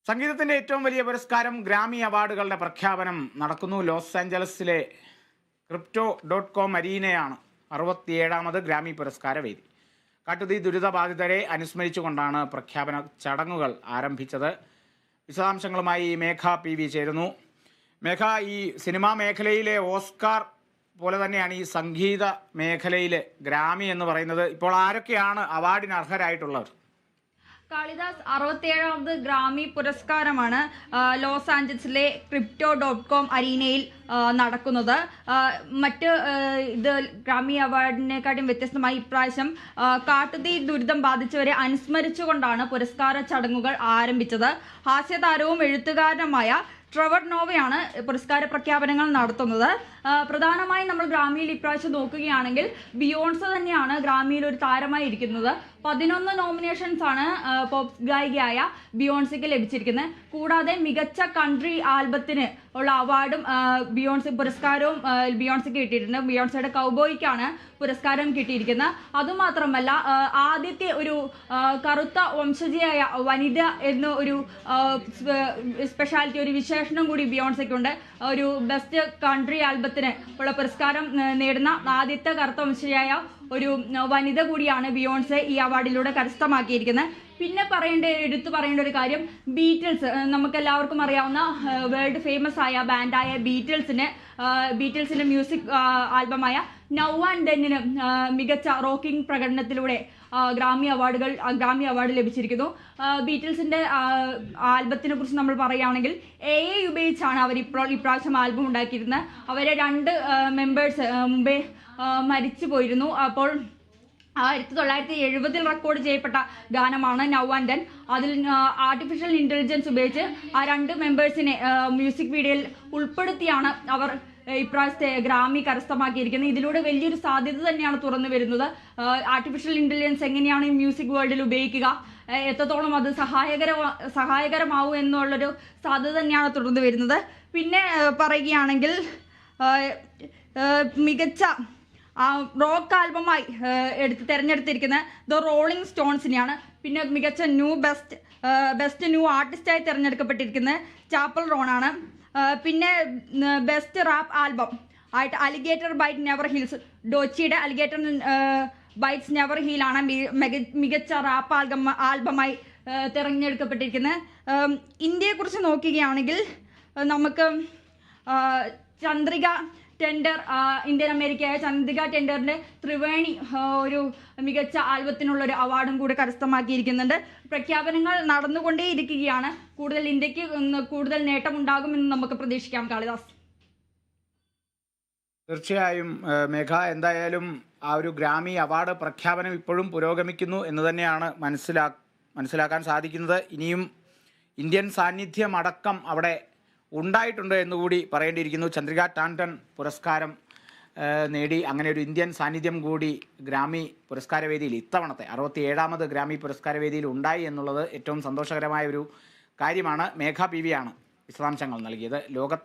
സംഗീതത്തിന്റെ ഏറ്റവും വലിയ പുരസ്കാരം ഗ്രാമി അവാർഡുകളുടെ പ്രഖ്യാപനം നടക്കുന്നു. ലോസ് ആഞ്ചലസിലെ Crypto.com അരീനയാണ് 67ാമത് ഗ്രാമി പുരസ്കാര വേദി. കാട്ടുതീ ദുരിതബാധിതരെ അനുസ്മരിച്ചുകൊണ്ടാണ് പ്രഖ്യാപന ചടങ്ങുകൾ ആരംഭിച്ചത്. വിശദാംശങ്ങളുമായി മേഘ PV ചേരുന്നു. മേഘ, ഈ സിനിമാ മേഖലയിലെ ഓസ്കാർ പോലെ തന്നെയാണ് ഈ സംഗീത മേഖലയിലെ ഗ്രാമി എന്ന് പറയുന്നത്. ഇപ്പോൾ ആരൊക്കെയാണ് അവാർഡിന് അർഹരായിട്ടുള്ളവർ? കാളിദാസ് 67ാമത് ഗ്രാമി പുരസ്കാരമാണ് ലോസ് ആഞ്ചലസിലെ Crypto.com അരീനയിൽ നടക്കുന്നത്. മറ്റ് ഇത് ഗ്രാമി അവാർഡിനെക്കാട്ടും വ്യത്യസ്തമായി ഇപ്രാവശ്യം കാട്ടുതീ ദുരിതം ബാധിച്ചവരെ അനുസ്മരിച്ചുകൊണ്ടാണ് പുരസ്കാര ചടങ്ങുകൾ ആരംഭിച്ചത്. ഹാസ്യതാരവും എഴുത്തുകാരനുമായ ട്രെവർ നോവയാണ് പുരസ്കാര പ്രഖ്യാപനങ്ങൾ നടത്തുന്നത്. പ്രധാനമായും നമ്മൾ ഗ്രാമിയിൽ ഇപ്രാവശ്യം നോക്കുകയാണെങ്കിൽ ബിയോൺസ് തന്നെയാണ് ഗ്രാമിയിൽ ഒരു താരമായി ഇരിക്കുന്നത്. 11 നോമിനേഷൻസ് ആണ് പോപ്പ് ഗായികയായ ബിയോൺസിക്ക് ലഭിച്ചിരിക്കുന്നത്. കൂടാതെ മികച്ച കൺട്രി ആൽബത്തിന് ഉള്ള അവാർഡും പുരസ്കാരവും ബിയോൺസിക്ക് കിട്ടിയിട്ടുണ്ട്. ബിയോൺസയുടെ കൗബോയ്ക്കാണ് പുരസ്കാരം കിട്ടിയിരിക്കുന്നത്. അതുമാത്രമല്ല, ആദ്യത്തെ ഒരു കറുത്ത വംശജയായ വനിത എന്ന ഒരു സ്പെഷ്യാലിറ്റി, ഒരു വിശേഷണം കൂടി ബിയോൺസയ്ക്കുണ്ട്. ഒരു ബെസ്റ്റ് കൺട്രി ആൽബത്തിന് ഉള്ള പുരസ്കാരം നേടുന്ന ആദ്യത്തെ കറുത്ത വംശജയായ ഒരു വനിത കൂടിയാണ് ബിയോൺസെ ഈ അവാർഡിലൂടെ കരസ്ഥമാക്കിയിരിക്കുന്നത്. പിന്നെ എടുത്തു പറയേണ്ട ഒരു കാര്യം, ബീറ്റിൽസ്, നമുക്ക് എല്ലാവർക്കും അറിയാവുന്ന വേൾഡ് ഫേമസ് ആയ ബാൻഡായ ബീറ്റിൽസിന്റെ മ്യൂസിക് ആൽബമായ നൗ ആൻഡ് ദെന്നിന് മികച്ച റോക്കിംഗ് പ്രകടനത്തിലൂടെ ഗ്രാമി അവാർഡ് ലഭിച്ചിരിക്കുന്നു. ബീറ്റിൽസിന്റെ ആൽബത്തിനെ കുറിച്ച് നമ്മൾ പറയുകയാണെങ്കിൽ AI ഉപയോഗിച്ചാണ് അവർ ഇപ്രാവശ്യം ആൽബം ഉണ്ടാക്കിയിരുന്നത്. അവരെ 2 മെമ്പേഴ്സ് മുമ്പേ മരിച്ചു പോയിരുന്നു. അപ്പോൾ 1970 റെക്കോർഡ് ചെയ്യപ്പെട്ട ഗാനമാണ് നൗ ആൻഡ് ദെൻ. അതിൽ ആർട്ടിഫിഷ്യൽ ഇന്റലിജൻസ് ഉപയോഗിച്ച് ആ 2 മെമ്പേഴ്സിനെ മ്യൂസിക് വീഡിയോയിൽ ഉൾപ്പെടുത്തിയാണ് അവർ ഇപ്രാവശ്യത്തെ ഗ്രാമി കരസ്ഥമാക്കിയിരിക്കുന്നത്. ഇതിലൂടെ വലിയൊരു സാധ്യത തന്നെയാണ് തുറന്നു വരുന്നത്. ആർട്ടിഫിഷ്യൽ ഇന്റലിജൻസ് എങ്ങനെയാണ് ഈ മ്യൂസിക് വേൾഡിൽ ഉപയോഗിക്കുക, എത്രത്തോളം അത് സഹായകരമാവും എന്നുള്ളൊരു സാധ്യത തന്നെയാണ് തുറന്നു വരുന്നത്. പിന്നെ പറയുകയാണെങ്കിൽ മികച്ച റോക്ക് ആൽബമായി തിരഞ്ഞെടുത്തിരിക്കുന്ന ദ റോളിംഗ് സ്റ്റോൺസിനെയാണ്. പിന്നെ മികച്ച ബെസ്റ്റ് ന്യൂ ആർട്ടിസ്റ്റായി തിരഞ്ഞെടുക്കപ്പെട്ടിരിക്കുന്നത് ചാപ്പൽ റോണാണ്. പിന്നെ ബെസ്റ്റ് റാപ്പ് ആൽബം ആയിട്ട് അലിഗേറ്റർ ബൈറ്റ് നെവർ ഹീൽസ്, ഡോച്ചിയുടെ അലിഗേറ്റർ ബൈറ്റ്സ് നെവർ ഹീലാണ് മികച്ച റാപ്പ് ആൽബമായി തിരഞ്ഞെടുക്കപ്പെട്ടിരിക്കുന്നത്. ഇന്ത്യയെക്കുറിച്ച് നോക്കുകയാണെങ്കിൽ നമുക്ക് ചന്ദ്രിക ടെൻഡർ, ഇന്ത്യൻ അമേരിക്കയായ ചന്ദ്രിക ടെൻഡറിന്റെ ത്രിവേണി ഒരു മികച്ച ആൽബത്തിനുള്ളൊരു അവാർഡും കൂടി കരസ്ഥമാക്കിയിരിക്കുന്നുണ്ട്. പ്രഖ്യാപനങ്ങൾ നടന്നുകൊണ്ടേയിരിക്കുകയാണ്. ഇന്ത്യക്ക് കൂടുതൽ നേട്ടമുണ്ടാകുമെന്ന് നമുക്ക് പ്രതീക്ഷിക്കാം. കാളിദാസ്, തീർച്ചയായും മേഘ, എന്തായാലും ആ ഒരു ഗ്രാമി അവാർഡ് പ്രഖ്യാപനം ഇപ്പോഴും പുരോഗമിക്കുന്നു എന്ന് തന്നെയാണ് മനസ്സിലാക്കാൻ സാധിക്കുന്നത്. ഇനിയും ഇന്ത്യൻ സാന്നിധ്യം അടക്കം അവിടെ ഉണ്ടായിട്ടുണ്ട് എന്നുകൂടി പറയേണ്ടിയിരിക്കുന്നു. ചന്ദ്രിക ടാൻഡൻ പുരസ്കാരം നേടി. അങ്ങനെ ഒരു ഇന്ത്യൻ സാന്നിധ്യം കൂടി ഗ്രാമി പുരസ്കാരവേദിയിൽ ഇത്തവണത്തെ 67ാമത് ഗ്രാമി പുരസ്കാരവേദിയിൽ ഉണ്ടായി എന്നുള്ളത് ഏറ്റവും സന്തോഷകരമായ ഒരു കാര്യമാണ്. മേഘ PV ആണ് വിശദാംശങ്ങൾ നൽകിയത്. ലോകത്തെ